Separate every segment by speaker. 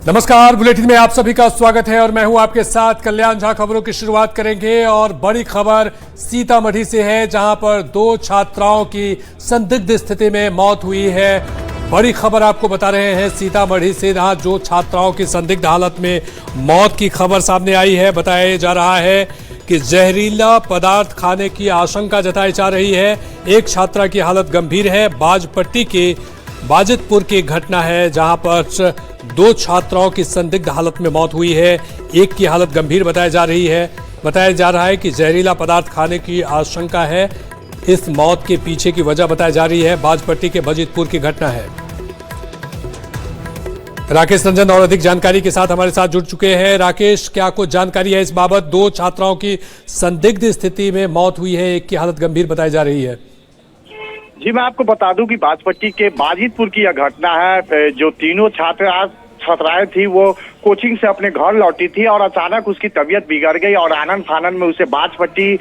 Speaker 1: नमस्कार, बुलेटिन में आप सभी का स्वागत है और मैं हूं आपके साथ कल्याण झा। खबरों की शुरुआत करेंगे और बड़ी खबर सीतामढ़ी से है, जहां पर 2 छात्राओं की संदिग्ध स्थिति में मौत हुई है। बड़ी खबर आपको बता रहे हैं सीतामढ़ी से, जहां 2 छात्राओं की संदिग्ध हालत में मौत की खबर सामने आई है। बताया जा रहा है कि जहरीला पदार्थ खाने की आशंका जताई जा रही है। एक छात्रा की हालत गंभीर है। बाजपट्टी के बाजितपुर की घटना है, जहां पर 2 छात्राओं की संदिग्ध हालत में मौत हुई है। एक की हालत गंभीर बताई जा रही है। बताया जा रहा है कि जहरीला पदार्थ खाने की आशंका है। इस मौत के पीछे की वजह बताई जा रही है। बाजपट्टी के बाजितपुर की घटना है। राकेश रंजन और अधिक जानकारी के साथ हमारे साथ जुड़ चुके हैं। राकेश, क्या कुछ जानकारी है इस बाबत? 2 छात्राओं की संदिग्ध स्थिति में मौत हुई है, एक की हालत गंभीर बताई जा रही है।
Speaker 2: जी, मैं आपको बता दूं कि बाजपट्टी के बाजितपुर की यह घटना है। जो तीनों छात्राएं थी वो कोचिंग से अपने घर लौटी थी और अचानक उसकी तबीयत बिगड़ गई और आनंद फानंद में उसे बाजपट्टी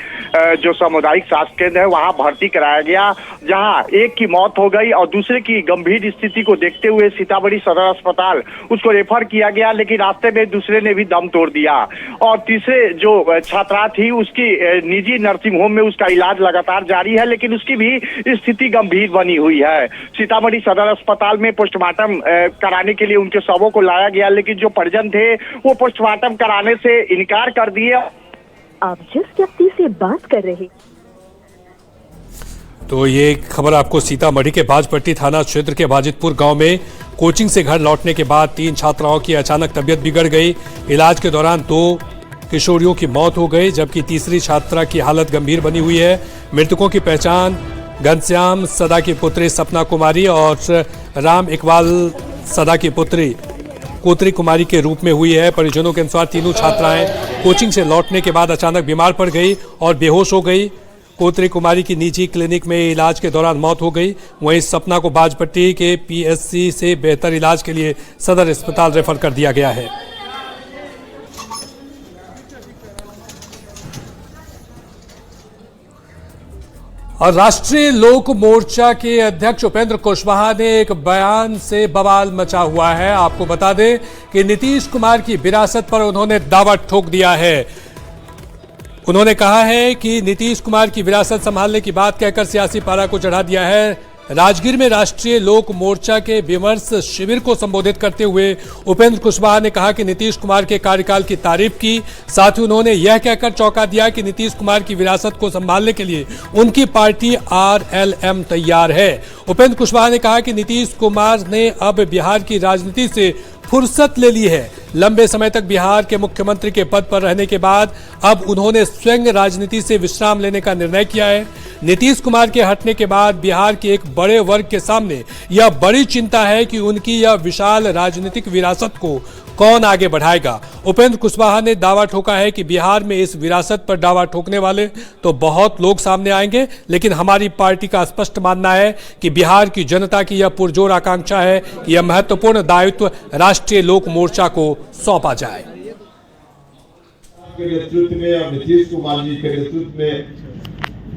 Speaker 2: जो सामुदायिक स्वास्थ्य केंद्र है वहां भर्ती कराया गया, जहां एक की मौत हो गई और दूसरे की गंभीर स्थिति को देखते हुए सीतामढ़ी सदर अस्पताल उसको रेफर किया गया, लेकिन रास्ते में दूसरे ने भी दम तोड़ दिया। और तीसरे जो छात्रा थी उसकी निजी नर्सिंग होम में उसका इलाज लगातार जारी है, लेकिन उसकी भी स्थिति गंभीर बनी हुई है। सीतामढ़ी सदर अस्पताल में पोस्टमार्टम कराने के लिए उनके शवों को लाया गया, लेकिन जो परिजन थे वो पोस्टमार्टम कराने से इनकार कर दिए।
Speaker 3: आप जिस व्यक्ति से बात कर रहे,
Speaker 1: तो ये खबर आपको सीतामढ़ी के बाजपट्टी थाना क्षेत्र के बाजितपुर गांव में कोचिंग से घर लौटने के बाद 3 छात्राओं की अचानक तबीयत बिगड़ गई। इलाज के दौरान 2 किशोरियों की मौत हो गई, जबकि तीसरी छात्रा की हालत गंभीर बनी हुई है। मृतकों की पहचान घनश्याम सदा की पुत्री सपना कुमारी और राम इकबाल सदा की पुत्री कोतरी कुमारी के रूप में हुई है। परिजनों के अनुसार तीनों छात्राएं कोचिंग से लौटने के बाद अचानक बीमार पड़ गई और बेहोश हो गई। कोतरी कुमारी की निजी क्लिनिक में इलाज के दौरान मौत हो गई। वहीं सपना को बाजपट्टी के पीएससी से बेहतर इलाज के लिए सदर अस्पताल रेफर कर दिया गया है। और राष्ट्रीय लोक मोर्चा के अध्यक्ष उपेंद्र कुशवाहा ने एक बयान से बवाल मचा हुआ है। आपको बता दें कि नीतीश कुमार की विरासत पर उन्होंने दावा ठोक दिया है। उन्होंने कहा है कि नीतीश कुमार की विरासत संभालने की बात कहकर सियासी पारा को चढ़ा दिया है। राजगीर में राष्ट्रीय लोक मोर्चा के विमर्श शिविर को संबोधित करते हुए उपेंद्र कुशवाहा ने कहा कि नीतीश कुमार के कार्यकाल की तारीफ की। साथ ही उन्होंने यह कहकर चौंका दिया कि नीतीश कुमार की विरासत को संभालने के लिए उनकी पार्टी आरएलएम तैयार है। उपेंद्र कुशवाहा ने कहा कि नीतीश कुमार ने अब बिहार की राजनीति से फुर्सत ले ली है। लंबे समय तक बिहार के मुख्यमंत्री के पद पर रहने के बाद अब उन्होंने स्वयं राजनीति से विश्राम लेने का निर्णय किया है। नीतीश कुमार के हटने के बाद बिहार के एक बड़े वर्ग के सामने यह बड़ी चिंता है कि उनकी यह विशाल राजनीतिक विरासत को कौन आगे बढ़ाएगा। उपेंद्र कुशवाहा ने दावा ठोका है कि बिहार में इस विरासत पर दावा ठोकने वाले तो बहुत लोग सामने आएंगे, लेकिन हमारी पार्टी का स्पष्ट मानना है कि बिहार की जनता की यह पुरजोर आकांक्षा है कि यह महत्वपूर्ण दायित्व राष्ट्रीय लोक मोर्चा को सौंपा जाए।
Speaker 4: नेतृत्व में और नीतीश कुमार जी के नेतृत्व में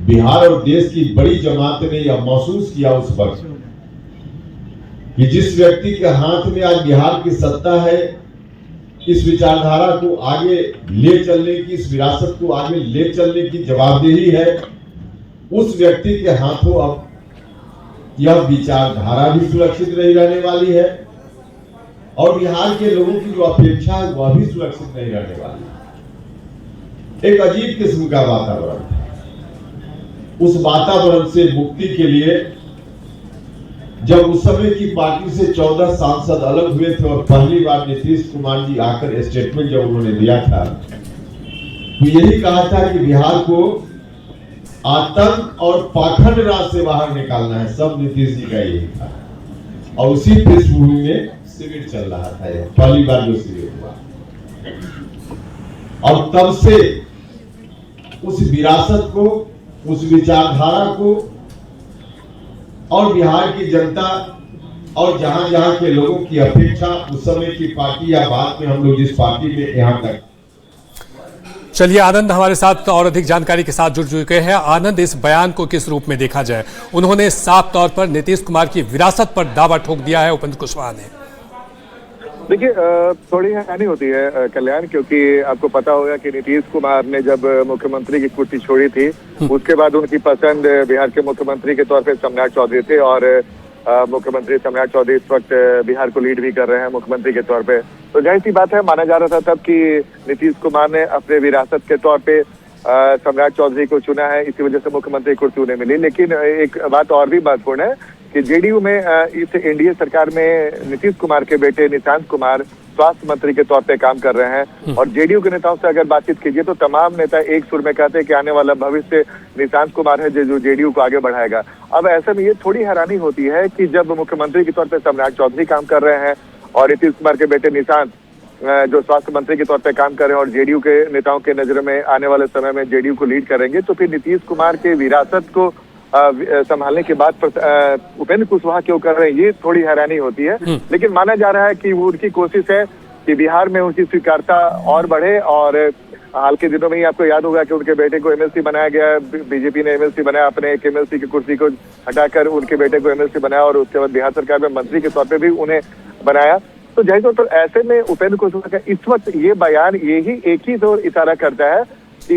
Speaker 4: बिहार और देश की बड़ी जमात ने यह महसूस किया उस वक्त कि जिस व्यक्ति के हाथ में आज बिहार की सत्ता है, इस विचारधारा को आगे ले चलने की, इस विरासत को आगे ले चलने की जवाबदेही है, उस व्यक्ति के हाथों अब यह विचारधारा भी सुरक्षित नहीं रहने वाली है और बिहार के लोगों की जो अपेक्षा है वह भी सुरक्षित नहीं रहने वाली है। एक अजीब किस्म का वातावरण है। उस वातावरण से मुक्ति के लिए जब उस समय की पार्टी से 14 सांसद अलग हुए थे और पहली बार नीतीश कुमार जी आकर स्टेटमेंट जब उन्होंने दिया था तो यही कहा था कि बिहार को आतंक और पाखंड राज से बाहर निकालना है। सब नीतीश जी का यही था और उसी पृष्ठभूमि में शिविर चल रहा था। पहली बार जो शिविर हुआ और तब से उस विरासत को, उस विचारधारा को और बिहार की जनता और जहां जहां के लोगों की अपेक्षा उस समय की पार्टी या बाद में हम लोग जिस पार्टी में यहां तक।
Speaker 1: चलिए, आनंद हमारे साथ और अधिक जानकारी के साथ जुड़ चुके हैं। आनंद, इस बयान को किस रूप में देखा जाए? उन्होंने साफ तौर पर नीतीश कुमार की विरासत पर दावा ठोक दिया है उपेंद्र कुशवाहा ने।
Speaker 5: देखिए थोड़ी हैरानी होती है कल्याण, क्योंकि आपको पता होगा कि नीतीश कुमार ने जब मुख्यमंत्री की कुर्सी छोड़ी थी उसके बाद उनकी पसंद बिहार के मुख्यमंत्री के तौर पे सम्राट चौधरी थे और मुख्यमंत्री सम्राट चौधरी इस वक्त बिहार को लीड भी कर रहे हैं मुख्यमंत्री के तौर पे। तो जाहिर सी बात है, माना जा रहा था तब कि नीतीश कुमार ने अपने विरासत के तौर पे सम्राट चौधरी को चुना है, इसी वजह से मुख्यमंत्री कुर्सी उन्हें मिली। लेकिन एक बात और भी महत्वपूर्ण है कि जेडीयू में इस एनडीए सरकार में नीतीश कुमार के बेटे निशांत कुमार स्वास्थ्य मंत्री के तौर पे काम कर रहे हैं और जेडीयू के नेताओं से अगर बातचीत कीजिए तो तमाम नेता एक सुर में कहते हैं कि आने वाला भविष्य निशांत कुमार है जो जेडीयू को आगे बढ़ाएगा। अब ऐसे में ये थोड़ी हैरानी होती है कि जब मुख्यमंत्री के तौर पे सम्राट चौधरी काम कर रहे हैं और नीतीश कुमार के बेटे निशांत जो स्वास्थ्य मंत्री के तौर पे काम कर रहे हैं और जेडीयू के नेताओं के नजर में आने वाले समय में जेडीयू को लीड करेंगे, तो फिर नीतीश कुमार के विरासत को संभालने के बाद उपेंद्र कुशवाहा क्यों कर रहे हैं, ये थोड़ी हैरानी होती है। लेकिन माना जा रहा है कि वो उनकी कोशिश है कि बिहार में उनकी स्वीकार्यता और बढ़े। और हाल के दिनों में ही आपको याद होगा कि उनके बेटे को एमएलसी बनाया गया, बीजेपी ने एमएलसी बनाया, अपने एक एमएलसी की कुर्सी को हटाकर उनके बेटे को एमएलसी बनाया और उसके बाद बिहार सरकार में मंत्री के तौर पर भी उन्हें बनाया। तो जाहिर तौर पर ऐसे में उपेंद्र कुशवाहा का इस वक्त ये बयान यही एक ही दौर इशारा करता है कि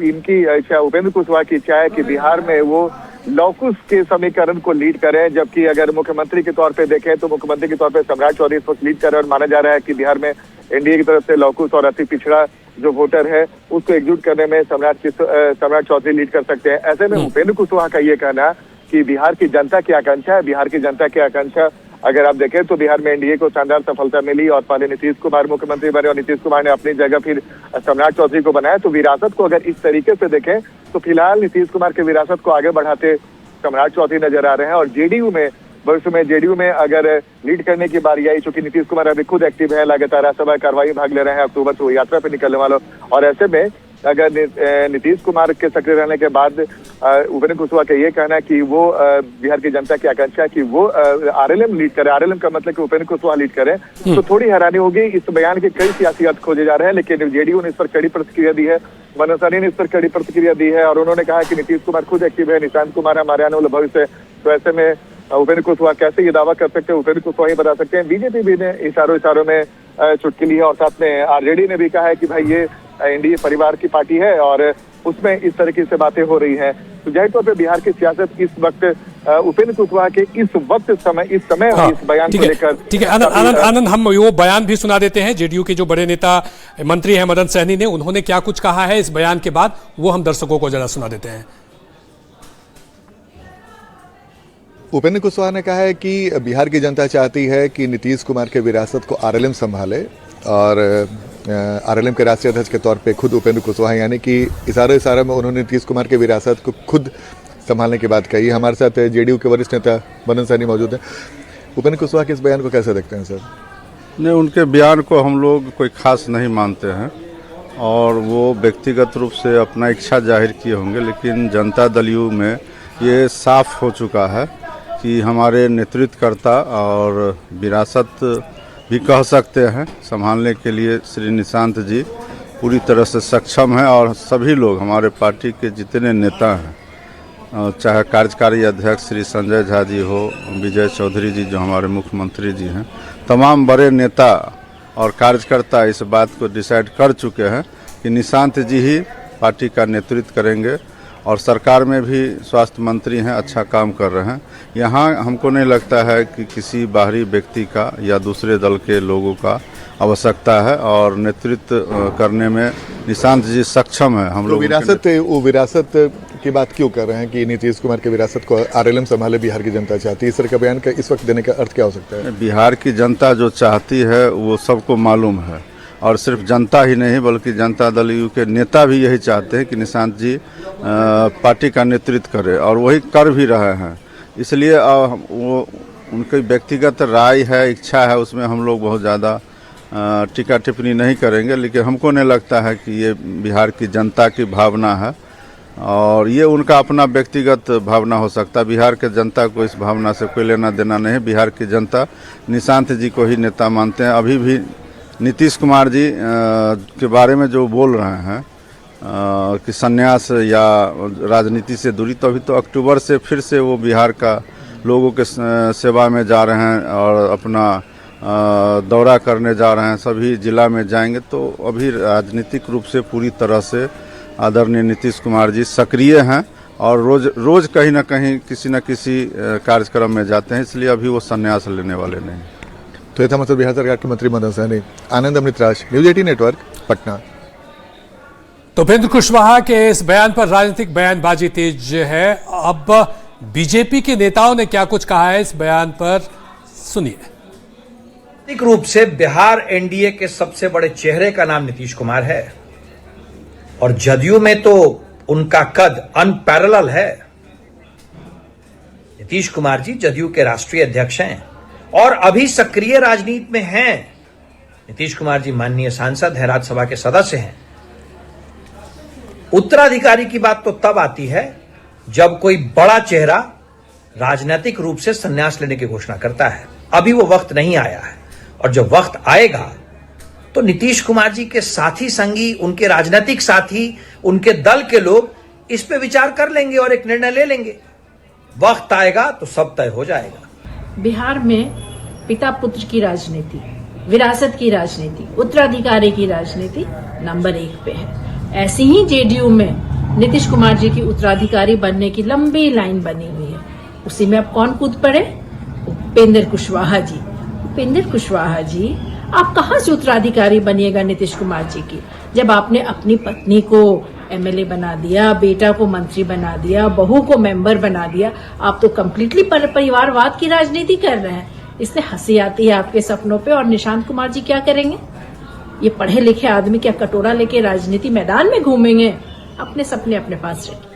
Speaker 5: इनकी इच्छा, उपेंद्र कुशवाहा की इच्छा है कि बिहार में वो लौकुश के समीकरण को लीड करें, जबकि अगर मुख्यमंत्री के तौर पे देखें तो मुख्यमंत्री के तौर पे सम्राट चौधरी इस वक्त लीड कर रहे हैं और माना जा रहा है कि बिहार में एनडीए की तरफ से लौकुश और अति पिछड़ा जो वोटर है उसको एकजुट करने में सम्राट चौधरी लीड कर सकते हैं। ऐसे में उपेंद्र कुशवाहा का ये कहना कि बिहार की जनता की आकांक्षा है, बिहार की जनता की आकांक्षा अगर आप देखें तो बिहार में एनडीए को शानदार सफलता मिली और पहले नीतीश कुमार मुख्यमंत्री बने और नीतीश कुमार ने अपनी जगह फिर सम्राट चौधरी को बनाया। तो विरासत को अगर इस तरीके से देखें तो फिलहाल नीतीश कुमार के विरासत को आगे बढ़ाते सम्राट चौधरी नजर आ रहे हैं। और जेडीयू में भविष्य में जेडीयू में अगर लीड करने की बारी आई, चूंकि नीतीश कुमार अभी खुद एक्टिव है, लगातार राज्यसभा कार्रवाई भाग ले रहे हैं, अक्टूबर से वो यात्रा पे निकलने वालों, और ऐसे में अगर नीतीश कुमार के सक्रिय रहने के बाद उपेंद्र कुशवाहा का ये कहना है कि वो बिहार की जनता की आकांक्षा है कि वो आरएलएम लीड करे, आरएलएम का मतलब कि उपेंद्र कुशवाहा लीड करे, तो थोड़ी हैरानी होगी। इस बयान के कई सियासी अर्थ खोजे जा रहे हैं, लेकिन जेडीयू ने इस पर कड़ी प्रतिक्रिया दी है, मनोज सहनी ने इस पर कड़ी प्रतिक्रिया दी है और उन्होंने कहा कि नीतीश कुमार खुद एक्टिव है, निशांत कुमार हमारे आने वाले भविष्य। तो ऐसे में उपेंद्र कुशवाहा कैसे ये दावा कर सकते हैं, उपेंद्र कुशवाहा ही बता सकते हैं। बीजेपी भी ने इशारों में चुटकी ली है और साथ में आरजेडी ने भी कहा है कि भाई ये एनडीए परिवार की पार्टी है और उसमें इस तरीके से बातें हो रही हैं। तो जाहिर तौर पर बिहार की सियासत इस वक्त उपेंद्र कुशवाहा के इस समय इस बयान को लेकर
Speaker 1: ठीक है। आनंद हम वो बयान भी सुना देते हैं जेडीयू के जो बड़े नेता मंत्री हैं मदन सहनी ने, उन्होंने क्या कुछ कहा है इस बयान के बाद, वो हम दर्शकों को जरा सुना देते हैं।
Speaker 6: उपेंद्र कुशवाहा ने कहा है कि बिहार की जनता चाहती है कि नीतीश कुमार के विरासत को आरएलएम संभाले और आरएलएम के राष्ट्रीय अध्यक्ष के तौर पे खुद उपेंद्र कुशवाहा, यानी कि इशारे में उन्होंने नीतीश कुमार के विरासत को खुद संभालने की बात कही। हमारे साथ जेडीयू के वरिष्ठ नेता मदन सहनी मौजूद हैं। उपेंद्र कुशवाहा के इस बयान को कैसे देखते हैं सर?
Speaker 7: नहीं, उनके बयान को हम लोग कोई खास नहीं मानते हैं और वो व्यक्तिगत रूप से अपना इच्छा जाहिर किए होंगे, लेकिन जनता दल यू में ये साफ हो चुका है कि हमारे नेतृत्वकर्ता और विरासत भी कह सकते हैं संभालने के लिए श्री निशांत जी पूरी तरह से सक्षम हैं और सभी लोग हमारे पार्टी के जितने नेता हैं, चाहे कार्यकारी अध्यक्ष श्री संजय झा जी हो, विजय चौधरी जी जो हमारे मुख्यमंत्री जी हैं, तमाम बड़े नेता और कार्यकर्ता इस बात को डिसाइड कर चुके हैं कि निशांत जी ही पार्टी का नेतृत्व करेंगे और सरकार में भी स्वास्थ्य मंत्री हैं, अच्छा काम कर रहे हैं। यहाँ हमको नहीं लगता है कि किसी बाहरी व्यक्ति का या दूसरे दल के लोगों का आवश्यकता है और नेतृत्व करने में निशांत जी सक्षम है। हम लोग
Speaker 6: विरासत की बात क्यों कर रहे हैं कि नीतीश कुमार के विरासत को आरएलएम संभाले बिहार की जनता चाहती है? इस तरह का बयान का इस वक्त देने का अर्थ क्या हो सकता है?
Speaker 7: बिहार की जनता जो चाहती है वो सबको मालूम है और सिर्फ जनता ही नहीं बल्कि जनता दल यू के नेता भी यही चाहते हैं कि निशांत जी पार्टी का नेतृत्व करें और वही कर भी रहे हैं। इसलिए वो उनकी व्यक्तिगत राय है, इच्छा है, उसमें हम लोग बहुत ज़्यादा टीका टिप्पणी नहीं करेंगे, लेकिन हमको नहीं लगता है कि ये बिहार की जनता की भावना है और ये उनका अपना व्यक्तिगत भावना हो सकता है। बिहार के जनता को इस भावना से कोई लेना देना नहीं। बिहार की जनता निशांत जी को ही नेता मानते हैं। अभी भी नीतीश कुमार जी के बारे में जो बोल रहे हैं कि संन्यास या राजनीति से दूरी, तो अभी तो अक्टूबर से फिर से वो बिहार का लोगों के सेवा में जा रहे हैं और अपना दौरा करने जा रहे हैं, सभी जिला में जाएंगे। तो अभी राजनीतिक रूप से पूरी तरह से आदरणीय नीतीश कुमार जी सक्रिय हैं और रोज कहीं ना कहीं किसी न किसी कार्यक्रम में जाते हैं, इसलिए अभी वो संन्यास लेने वाले नहीं।
Speaker 6: तो ये था मतलब बिहार सरकार के मंत्री मदन सहनी। आनंद अमृतराज, न्यूज 18 नेटवर्क, पटना।
Speaker 1: तो उपेंद्र कुशवाहा के इस बयान पर राजनीतिक बयानबाजी तेज है। अब बीजेपी के नेताओं ने क्या कुछ कहा है इस बयान पर, सुनिए।
Speaker 8: राजनीतिक रूप से बिहार एनडीए के सबसे बड़े चेहरे का नाम नीतीश कुमार है और जदयू में तो उनका कद अनपैरेलल है। नीतीश कुमार जी जदयू के राष्ट्रीय अध्यक्ष हैं और अभी सक्रिय राजनीति में हैं। नीतीश कुमार जी माननीय सांसद हैं, राज्यसभा के सदस्य हैं। उत्तराधिकारी की बात तो तब आती है जब कोई बड़ा चेहरा राजनीतिक रूप से संन्यास लेने की घोषणा करता है। अभी वो वक्त नहीं आया है और जब वक्त आएगा तो नीतीश कुमार जी के साथी संगी, उनके राजनीतिक साथी, उनके दल के लोग इस पे विचार कर लेंगे और एक निर्णय ले लेंगे। वक्त आएगा तो सब तय हो जाएगा।
Speaker 9: बिहार में पिता पुत्र की राजनीति, विरासत की राजनीति, उत्तराधिकारी की राजनीति नंबर 1 पे है। ऐसी ही जेडीयू में नीतीश कुमार जी की उत्तराधिकारी बनने की लंबी लाइन बनी हुई है। उसी में अब कौन कूद पड़े? उपेंद्र कुशवाहा जी। उपेंद्र कुशवाहा जी, आप कहां से उत्तराधिकारी बनिएगा नीतीश कुमार जी की, जब आपने अपनी पत्नी को एमएलए बना दिया, बेटा को मंत्री बना दिया, बहू को मेंबर बना दिया। आप तो कम्प्लीटली परिवारवाद की राजनीति कर रहे हैं। इससे हंसी आती है आपके सपनों पे। और निशांत कुमार जी क्या करेंगे? ये पढ़े लिखे आदमी क्या कटोरा लेके राजनीति मैदान में घूमेंगे? अपने सपने अपने पास रखिए।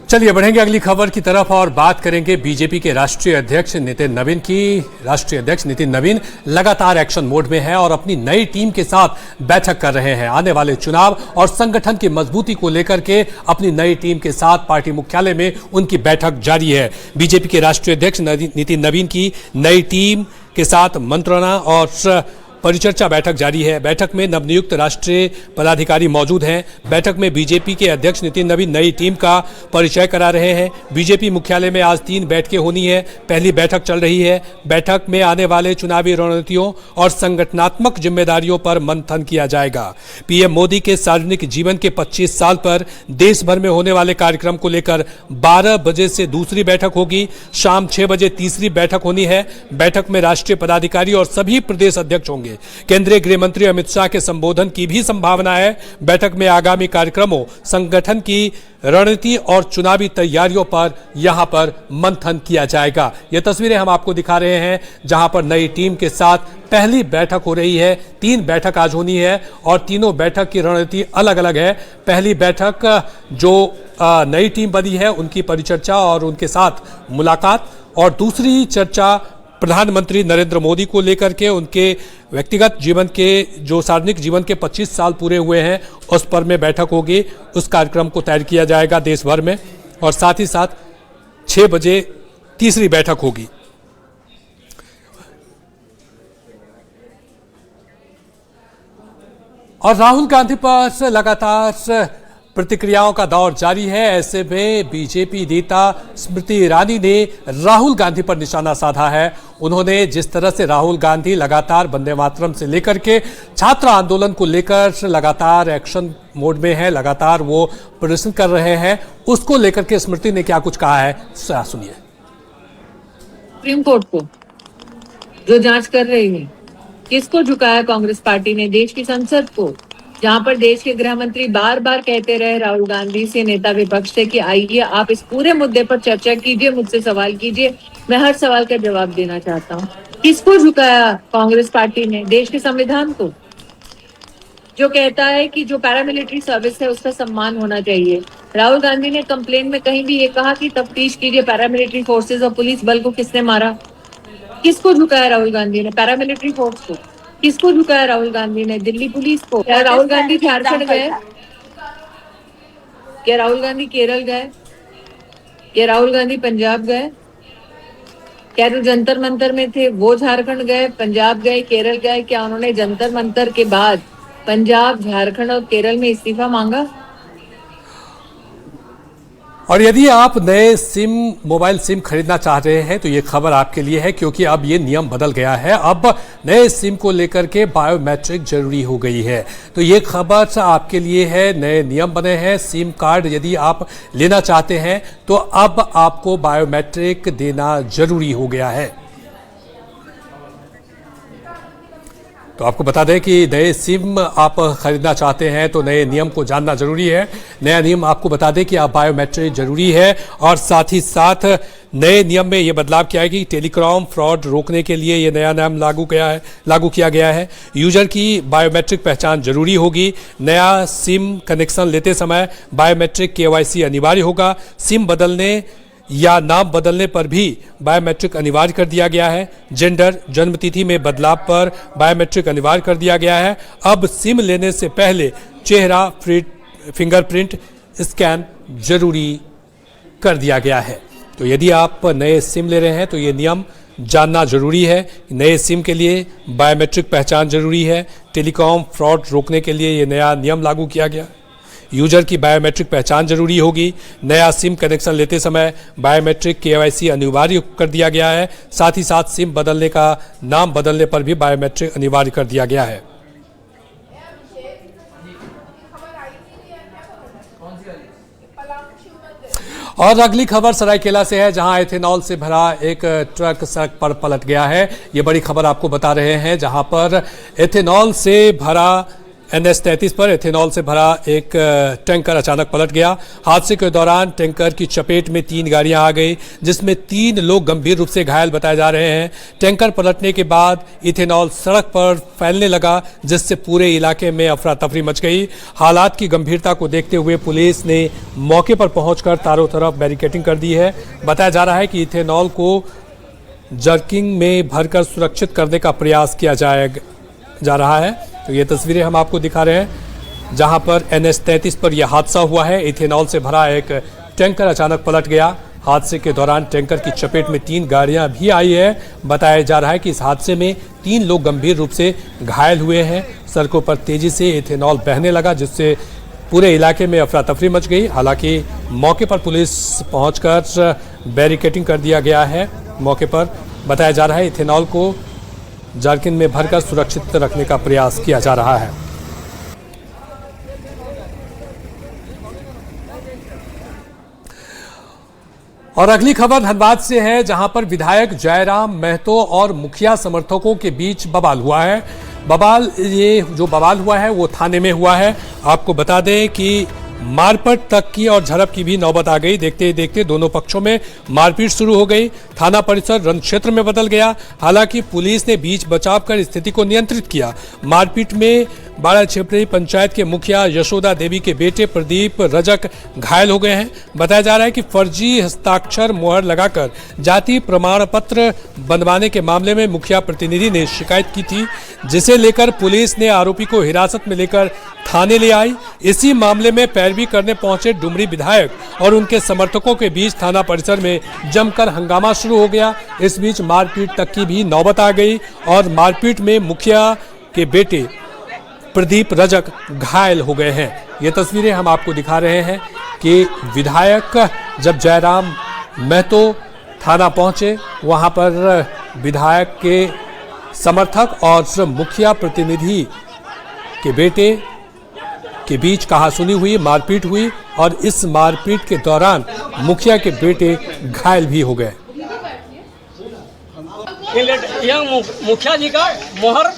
Speaker 1: चलिए बढ़ेंगे अगली खबर की तरफ और बात करेंगे बीजेपी के राष्ट्रीय अध्यक्ष नितिन नवीन की। राष्ट्रीय अध्यक्ष नितिन नवीन लगातार एक्शन मोड में है और अपनी नई टीम के साथ बैठक कर रहे हैं। आने वाले चुनाव और संगठन की मजबूती को लेकर के अपनी नई टीम के साथ पार्टी मुख्यालय में उनकी बैठक जारी है। बीजेपी के राष्ट्रीय अध्यक्ष नितिन नवीन की नई टीम के साथ मंत्रणा और परिचर्चा बैठक जारी है। बैठक में नवनियुक्त राष्ट्रीय पदाधिकारी मौजूद हैं। बैठक में बीजेपी के अध्यक्ष नितिन नवीन नई टीम का परिचय करा रहे हैं। बीजेपी मुख्यालय में आज 3 बैठकें होनी है। पहली बैठक चल रही है। बैठक में आने वाले चुनावी रणनीतियों और संगठनात्मक जिम्मेदारियों पर मंथन किया जाएगा। पीएम मोदी के सार्वजनिक जीवन के 25 साल पर देश भर में होने वाले कार्यक्रम को लेकर 12 बजे से दूसरी बैठक होगी। शाम 6 बजे तीसरी बैठक होनी है। बैठक में राष्ट्रीय पदाधिकारी और सभी प्रदेश अध्यक्ष होंगे। केंद्रीय गृह मंत्री अमित शाह के संबोधन की भी संभावना है। बैठक में आगामी कार्यक्रमों, संगठन की रणनीति और चुनावी तैयारियों पर यहां पर मंथन किया जाएगा। ये तस्वीरें हम आपको दिखा रहे हैं जहां पर नई टीम के साथ पहली बैठक हो रही है। 3 बैठक आज होनी है और तीनों बैठक की रणनीति अलग अलग है। पहली बैठक जो नई टीम बनी है उनकी परिचर्चा और उनके साथ मुलाकात, और दूसरी चर्चा प्रधानमंत्री नरेंद्र मोदी को लेकर के उनके व्यक्तिगत जीवन के, जो सार्वजनिक जीवन के 25 साल पूरे हुए हैं उस पर में बैठक होगी। उस कार्यक्रम को तैयार किया जाएगा देश भर में, और साथ ही साथ 6 बजे तीसरी बैठक होगी। और राहुल गांधी पर लगातार प्रतिक्रियाओं का दौर जारी है। ऐसे में बीजेपी नेता स्मृति ईरानी ने राहुल गांधी पर निशाना साधा है। उन्होंने जिस तरह से राहुल गांधी लगातार वंदे मातरम से लेकर के छात्र आंदोलन को लेकर लगातार एक्शन मोड में है, लगातार वो प्रदर्शन कर रहे हैं, उसको लेकर के स्मृति ने क्या कुछ कहा है सुनिए।
Speaker 10: सुप्रीम कोर्ट को जो जांच कर रही है, किसको झुकाया कांग्रेस पार्टी ने? देश की संसद को, जहां पर देश के गृह मंत्री बार बार कहते रहे राहुल गांधी से, नेता विपक्ष से, कि आइए आप इस पूरे मुद्दे पर चर्चा कीजिए, मुझसे सवाल कीजिए, मैं हर सवाल का जवाब देना चाहता हूँ। किसको झुकाया कांग्रेस पार्टी ने? देश के संविधान को, जो कहता है कि जो पैरामिलिट्री सर्विस है उसका सम्मान होना चाहिए। राहुल गांधी ने कंप्लेन में कहीं भी ये कहा कि तफ्तीश कीजिए पैरामिलिट्री फोर्सेज और पुलिस बल को किसने मारा? किसको झुकाया राहुल गांधी ने? पैरामिलिट्री फोर्स को। किसको झुकाया राहुल गांधी ने? दिल्ली पुलिस को। क्या राहुल गांधी झारखंड गए? क्या राहुल गांधी केरल गए? क्या राहुल गांधी पंजाब गए? क्या जो जंतर मंतर में थे वो झारखंड गए, पंजाब गए, केरल गए? क्या उन्होंने जंतर मंतर के बाद पंजाब, झारखंड और केरल में इस्तीफा मांगा?
Speaker 1: और यदि आप नए मोबाइल सिम खरीदना चाह रहे हैं तो ये खबर आपके लिए है, क्योंकि अब ये नियम बदल गया है। अब नए सिम को लेकर के बायोमेट्रिक जरूरी हो गई है। तो ये खबर आपके लिए है। नए नियम बने हैं। सिम कार्ड यदि आप लेना चाहते हैं तो अब आपको बायोमेट्रिक देना जरूरी हो गया है। तो आपको बता दें कि नए सिम आप खरीदना चाहते हैं तो नए नियम को जानना जरूरी है। नया नियम आपको बता दें कि आप बायोमेट्रिक जरूरी है, और साथ ही साथ नए नियम में ये बदलाव किया है कि टेलीकॉम फ्रॉड रोकने के लिए ये नया नियम लागू किया गया है। यूजर की बायोमेट्रिक पहचान जरूरी होगी। नया सिम कनेक्शन लेते समय बायोमेट्रिक KYC अनिवार्य होगा। सिम बदलने या नाम बदलने पर भी बायोमेट्रिक अनिवार्य कर दिया गया है। जेंडर, जन्मतिथि में बदलाव पर बायोमेट्रिक अनिवार्य कर दिया गया है। अब सिम लेने से पहले चेहरा फिंगरप्रिंट स्कैन जरूरी कर दिया गया है। तो यदि आप नए सिम ले रहे हैं तो ये नियम जानना जरूरी है। नए सिम के लिए बायोमेट्रिक पहचान जरूरी है। टेलीकॉम फ्रॉड रोकने के लिए ये नया नियम लागू किया गया। यूजर की बायोमेट्रिक पहचान जरूरी होगी। नया सिम कनेक्शन लेते समय बायोमेट्रिक KYC अनिवार्य कर दिया गया है। साथ ही साथ सिम बदलने का नाम बदलने पर भी बायोमेट्रिक अनिवार्य कर दिया गया है। और अगली खबर सरायकेला से है, जहां एथेनॉल से भरा एक ट्रक सड़क पर पलट गया है। ये बड़ी खबर आपको बता रहे हैं, जहां पर एथेनॉल से भरा NH 33 पर एथेनॉल से भरा एक टैंकर अचानक पलट गया। हादसे के दौरान टैंकर की चपेट में 3 गाड़ियां आ गई, जिसमें 3 लोग गंभीर रूप से घायल बताए जा रहे हैं। टैंकर पलटने के बाद इथेनॉल सड़क पर फैलने लगा, जिससे पूरे इलाके में अफरा तफरी मच गई। हालात की गंभीरता को देखते हुए पुलिस ने मौके पर पहुंचकर चारों तरफ बैरिकेडिंग कर दी है। बताया जा रहा है कि इथेनॉल को जर्किंग में भरकर सुरक्षित करने का प्रयास किया जा रहा है। तो ये तस्वीरें हम आपको दिखा रहे हैं, जहां पर NH 33 पर यह हादसा हुआ है। इथेनॉल से भरा एक टैंकर अचानक पलट गया। हादसे के दौरान टैंकर की चपेट में 3 गाड़ियां भी आई है। बताया जा रहा है कि इस हादसे में 3 लोग गंभीर रूप से घायल हुए हैं। सड़कों पर तेजी से इथेनॉल बहने लगा, जिससे पूरे इलाके में अफरा तफरी मच गई। हालांकि मौके पर पुलिस पहुंचकर बैरिकेडिंग कर दिया गया है। मौके पर बताया जा रहा है इथेनॉल को जारकिन में भरकर सुरक्षित रखने का प्रयास किया जा रहा है। और अगली खबर धनबाद से है, जहां पर विधायक जयराम महतो और मुखिया समर्थकों के बीच बवाल हुआ है। ये जो बवाल हुआ है वो थाने में हुआ है। आपको बता दें कि मारपीट तक की और झड़प की भी नौबत आ गई। देखते ही देखते दोनों पक्षों में मारपीट शुरू हो गई। थाना परिसर रण क्षेत्र में बदल गया। हालांकि पुलिस ने बीच बचाव कर स्थिति को नियंत्रित किया। मारपीट में बाड़ा छेपड़ी पंचायत के मुखिया यशोदा देवी के बेटे प्रदीप रजक घायल हो गए हैं। बताया जा रहा है कि फर्जी हस्ताक्षर मोहर लगाकर जाति प्रमाण पत्र बनवाने के मामले में मुखिया प्रतिनिधि ने शिकायत की थी, जिसे लेकर पुलिस ने आरोपी को हिरासत में लेकर थाने ले आई। इसी मामले में पैरवी करने पहुंचे डुमरी विधायक और उनके समर्थकों के बीच थाना परिसर में जमकर हंगामा शुरू हो गया। इस बीच मारपीट तक की भी नौबत आ गई और मारपीट में मुखिया के बेटे प्रदीप रजक घायल हो गए हैं। ये तस्वीरें हम आपको दिखा रहे हैं कि विधायक जब जयराम महतो थाना पहुंचे, वहां पर विधायक के समर्थक और मुखिया प्रतिनिधि के बेटे के बीच कहासुनी हुई, मारपीट हुई और इस मारपीट के दौरान मुखिया के बेटे घायल भी हो गए।
Speaker 11: मुखिया जी का मोहर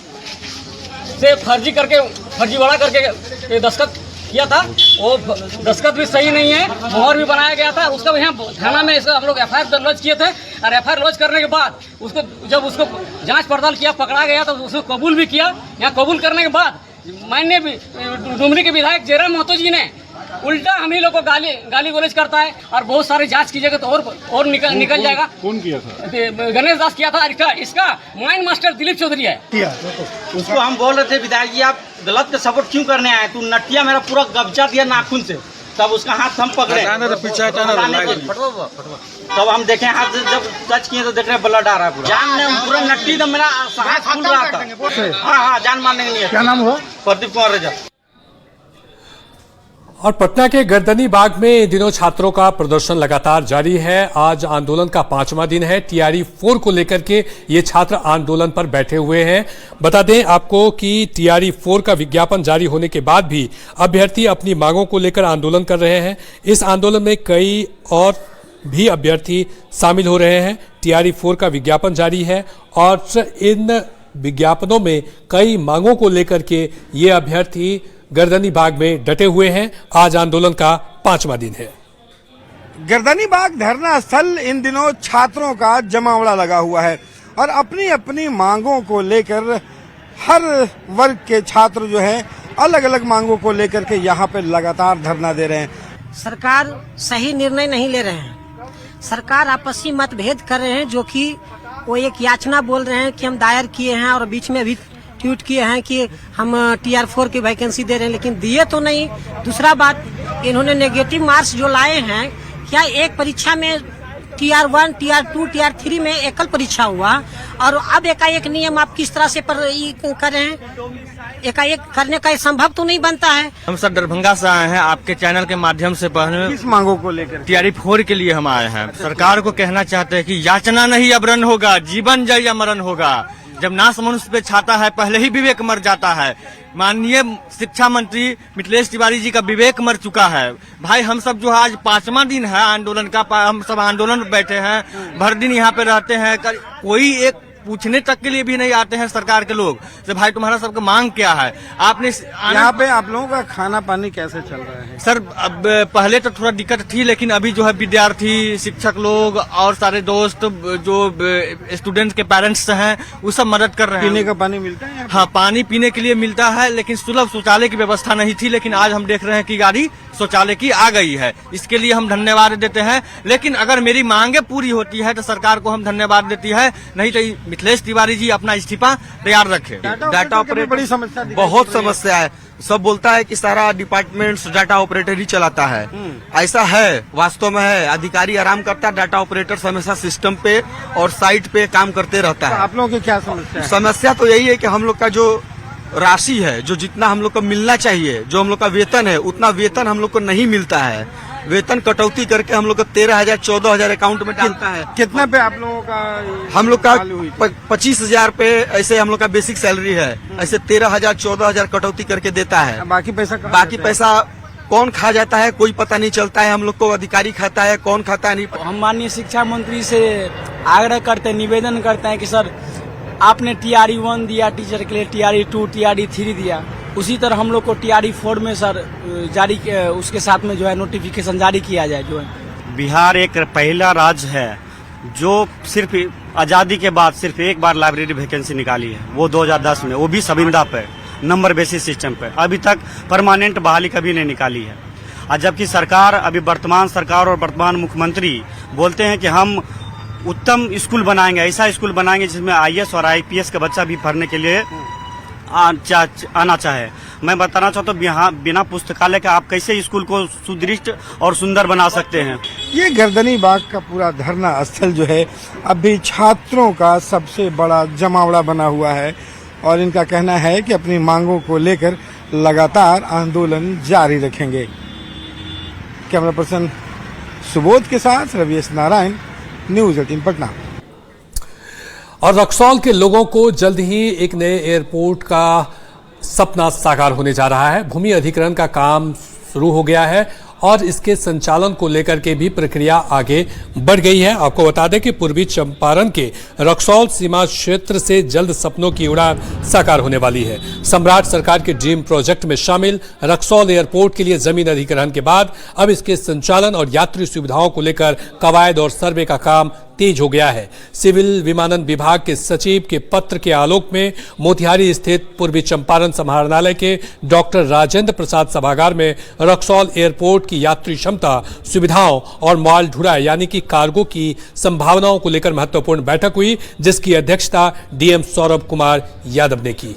Speaker 11: से फर्जीवाड़ा करके दस्तखत किया था। वो दस्तखत भी सही नहीं है, मोहर भी बनाया गया था। उसका भी यहाँ थाना में इसका हम लोग FIR लॉन्च किए थे और FIR लॉन्च करने के बाद जब उसको जांच पड़ताल किया, पकड़ा गया तो उसको कबूल भी किया। यहाँ कबूल करने के बाद माननीय डुमरी के विधायक जयराम महतो जी ने उल्टा हम ही लोग को गाली गलौज करता है और बहुत सारे जांच कीजिएगा तो और निकल जाएगा।
Speaker 12: कौन किया था?
Speaker 11: गणेश दास किया था। इसका माइंड मास्टर दिलीप चौधरी है।
Speaker 13: उसको हम बोल रहे थे, विधायक जी आप गलत का सपोर्ट क्यों करने आए? तू नटिया मेरा पूरा कब्जा दिया नाखून से, तब उसका हाथ हम पकड़े, तब हम देखे हाथ जब टच किए तो देख रहे ब्लड आ रहा है पूरा। जान पूरा नट्टी तो मेरा हाथ फूल रहा था। हाँ, जान मारने के लिए।
Speaker 12: क्या नाम हुआ?
Speaker 13: प्रदीप कुमार रजक।
Speaker 1: और पटना के गर्दनी बाग में इन दिनों छात्रों का प्रदर्शन लगातार जारी है। आज आंदोलन का 5वां दिन है। टीआरई 4 को लेकर के ये छात्र आंदोलन पर बैठे हुए हैं। बता दें आपको कि टीआरई 4 का विज्ञापन जारी होने के बाद भी अभ्यर्थी अपनी मांगों को लेकर आंदोलन कर रहे हैं। इस आंदोलन में कई और भी अभ्यर्थी शामिल हो रहे हैं। टीआरई 4 का विज्ञापन जारी है और इन विज्ञापनों में कई मांगों को लेकर के ये अभ्यर्थी गर्दनी बाग में डटे हुए हैं। आज आंदोलन का 5वां दिन है।
Speaker 12: गर्दनी बाग धरना स्थल इन दिनों छात्रों का जमावड़ा लगा हुआ है और अपनी अपनी मांगों को लेकर हर वर्ग के छात्र जो है अलग अलग मांगों को लेकर के यहाँ पे लगातार धरना दे रहे हैं।
Speaker 14: सरकार सही निर्णय नहीं ले रहे हैं। सरकार आपसी मतभेद कर रहे हैं, जो कि वो एक याचना बोल रहे हैं कि हम दायर किए हैं और बीच में भी ट्वीट किए हैं कि हम टीआर 4 की वैकेंसी दे रहे हैं, लेकिन दिए तो नहीं। दूसरा बात, इन्होंने नेगेटिव मार्क्स जो लाए हैं, क्या एक परीक्षा में टीआर 1, टीआर 2, टीआर 3 में एकल परीक्षा हुआ और अब एकाएक नियम आप किस तरह से कर रहे हैं? एकाएक करने का संभव तो नहीं बनता है।
Speaker 13: हम सर दरभंगा से आए हैं, आपके चैनल के माध्यम से पढ़ने।
Speaker 12: किस मांगों को लेकर?
Speaker 13: टीआरई 4 के लिए हम आए हैं। सरकार को कहना चाहते हैं कि याचना नहीं अब रन होगा, जीवन जय या मरण होगा। जब नाश मनुष्य पे छाता है, पहले ही विवेक मर जाता है। माननीय शिक्षा मंत्री मिथिलेश तिवारी जी का विवेक मर चुका है। भाई हम सब जो आज 5वां दिन है आंदोलन का, हम सब आंदोलन में बैठे हैं, भर दिन यहाँ पे रहते हैं। कोई एक पूछने तक के लिए भी नहीं आते हैं सरकार के लोग कि भाई तुम्हारा सबका मांग क्या है। आपने
Speaker 12: यहाँ पे आप लोगों का खाना पानी कैसे चल रहा है?
Speaker 13: सर अब पहले तो थोड़ा दिक्कत थी, लेकिन अभी जो है विद्यार्थी, शिक्षक लोग और सारे दोस्त जो स्टूडेंट्स के पेरेंट्स हैं वो सब मदद कर रहे हैं।
Speaker 12: पीने का पानी मिलता है?
Speaker 13: हाँ, पानी पीने के लिए मिलता है, लेकिन सुलभ शौचालय की व्यवस्था नहीं थी। लेकिन आज हम देख रहे हैं कि गाड़ी शौचालय की आ गई है। इसके लिए हम धन्यवाद देते हैं। लेकिन अगर मेरी मांगे पूरी होती है तो सरकार को हम धन्यवाद देती है, नहीं तो मिथिलेश तिवारी जी अपना इस्तीफा तैयार रखे।
Speaker 12: डाटा ऑपरेटर बड़ी समस्या,
Speaker 15: बहुत समस्या है। सब बोलता है कि सारा डिपार्टमेंट डाटा ऑपरेटर ही चलाता है। ऐसा है, वास्तव में है। अधिकारी आराम करता है, डाटा ऑपरेटर हमेशा सिस्टम पे और साइट पे काम करते रहता है।
Speaker 12: आप लोगों की क्या समस्या है?
Speaker 15: समस्या तो यही है कि हम लोग का जो राशि है, जो जितना हम लोग को मिलना चाहिए, जो हम लोग का वेतन है, उतना वेतन हम लोग को नहीं मिलता है। वेतन कटौती करके हम लोग को 13,000 14,000 अकाउंट में डालता है।
Speaker 12: कितना पे आप लोगों का?
Speaker 15: हम लोग का 25,000 पे ऐसे हम लोग का बेसिक सैलरी है। ऐसे 13,000 14,000 कटौती करके देता है।
Speaker 12: बाकी
Speaker 15: पैसा कौन खा जाता है कोई पता नहीं चलता है। हम लोग को अधिकारी खाता है, कौन खाता है नहीं।
Speaker 13: हम माननीय शिक्षा मंत्री से आग्रह करते, निवेदन करते हैं कि सर आपने टीआरई 1 दिया टीचर के लिए, टीआरई 2, टीआरई 3 दिया, उसी तरह हम लोग को टीआरई 4 में सर जारी उसके साथ में जो है नोटिफिकेशन जारी किया जाए। जो है
Speaker 16: बिहार एक पहला राज्य है जो सिर्फ आजादी के बाद सिर्फ एक बार लाइब्रेरी वैकेंसी निकाली है, वो 2010 में, वो भी सबिंदा पे नंबर बेसिस सिस्टम पे। अभी तक परमानेंट बहाली कभी नहीं निकाली है। और जबकि सरकार, अभी वर्तमान सरकार और वर्तमान मुख्यमंत्री बोलते हैं कि हम उत्तम स्कूल बनाएंगे, ऐसा स्कूल बनाएंगे जिसमें आईएएस और आईपीएस का बच्चा भी पढ़ने के लिए आना चाहे। मैं बताना चाहता हूँ बिना पुस्तकालय के आप कैसे स्कूल को सुदृढ़ और सुंदर बना सकते हैं।
Speaker 12: ये गर्दनी बाग का पूरा धरना स्थल जो है अभी छात्रों का सबसे बड़ा जमावड़ा बना हुआ है और इनका कहना है कि अपनी मांगों को लेकर लगातार आंदोलन जारी रखेंगे। कैमरा पर्सन सुबोध के साथ रविश नारायण, न्यूज़ 18 पटना।
Speaker 1: और रक्सौल के लोगों को जल्द ही एक नए एयरपोर्ट का सपना साकार होने जा रहा है। भूमि अधिग्रहण का काम शुरू हो गया है और इसके संचालन को लेकर के भी प्रक्रिया आगे बढ़ गई है। आपको बता दें कि पूर्वी चंपारण के रक्सौल सीमा क्षेत्र से जल्द सपनों की उड़ान साकार होने वाली है। सम्राट सरकार के ड्रीम प्रोजेक्ट में शामिल रक्सौल एयरपोर्ट के लिए जमीन अधिग्रहण के बाद अब इसके संचालन और यात्री सुविधाओं को लेकर कवायद और सर्वे का काम तेज हो गया है। सिविल विमानन विभाग के सचिव के पत्र के आलोक में मोतिहारी स्थित पूर्वी चंपारण समाहरणालय के डॉक्टर राजेंद्र प्रसाद सभागार में रक्सौल एयरपोर्ट की यात्री क्षमता, सुविधाओं और माल ढुलाई यानी कि कार्गो की संभावनाओं को लेकर महत्वपूर्ण बैठक हुई, जिसकी अध्यक्षता डीएम सौरभ कुमार यादव ने की।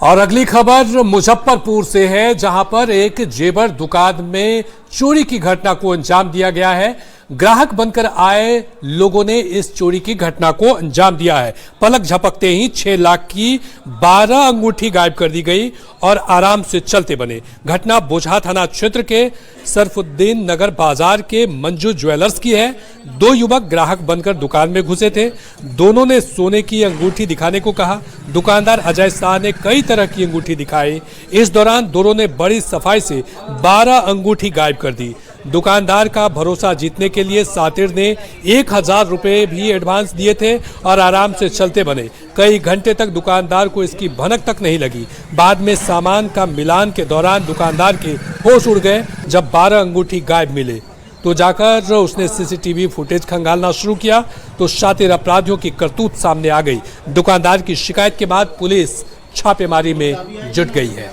Speaker 1: और अगली खबर मुजफ्फरपुर से है, जहां पर एक जेवर दुकान में चोरी की घटना को अंजाम दिया गया है। ग्राहक बनकर आए लोगों ने इस चोरी की घटना को अंजाम दिया है। पलक झपकते ही 6 लाख की 12 अंगूठी गायब कर दी गई और आराम से चलते बने। घटना बोझा थाना क्षेत्र के सरफुद्दीन नगर बाजार के मंजू ज्वेलर्स की है। 2 युवक ग्राहक बनकर दुकान में घुसे थे। दोनों ने सोने की अंगूठी दिखाने को कहा। दुकानदार अजय शाह ने कई तरह की अंगूठी दिखाई। इस दौरान दोनों ने बड़ी सफाई से 12 अंगूठी गायब कर दी। दुकानदार का भरोसा जीतने के लिए सातिर ने 1000 रुपए भी एडवांस दिए थे और आराम से चलते बने। कई घंटे तक दुकानदार को इसकी भनक तक नहीं लगी। बाद में सामान का मिलान के दौरान दुकानदार के होश उड़ गए जब 12 अंगूठी गायब मिले तो जाकर उसने सीसीटीवी फुटेज खंगालना शुरू किया तो शातिर अपराधियों की करतूत सामने आ गई। दुकानदार की शिकायत के बाद पुलिस छापेमारी में जुट गई है।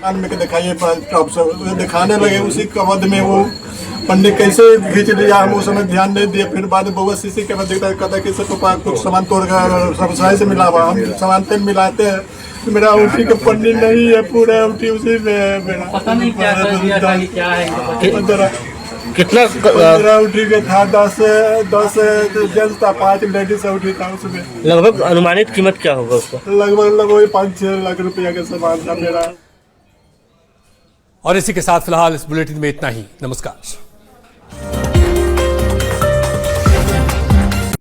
Speaker 17: में दिखाइए दिखाने लगे, उसी कवद में वो पंडित कैसे खींच लिया, हम उस समय ध्यान नहीं दिए। फिर बाद में बहुत सीसी कैमरा देखता कहता कि कुछ सामान तोड़ कर सब से मिला हुआ, हम सामान पे मिलाते हैं। मेरा उठी का पंडित नहीं है, पूरा उठी उसी में है मेरा। पता नहीं क्या है कितना उठी के था। 10 जेंट्स था, 5 लेडीज उठी था उसमें।
Speaker 18: लगभग अनुमानित कीमत क्या होगा उसका?
Speaker 17: लगभग 5-6 लाख रुपया का सामान था मेरा।
Speaker 1: और इसी के साथ फिलहाल इस बुलेटिन में इतना ही। नमस्कार।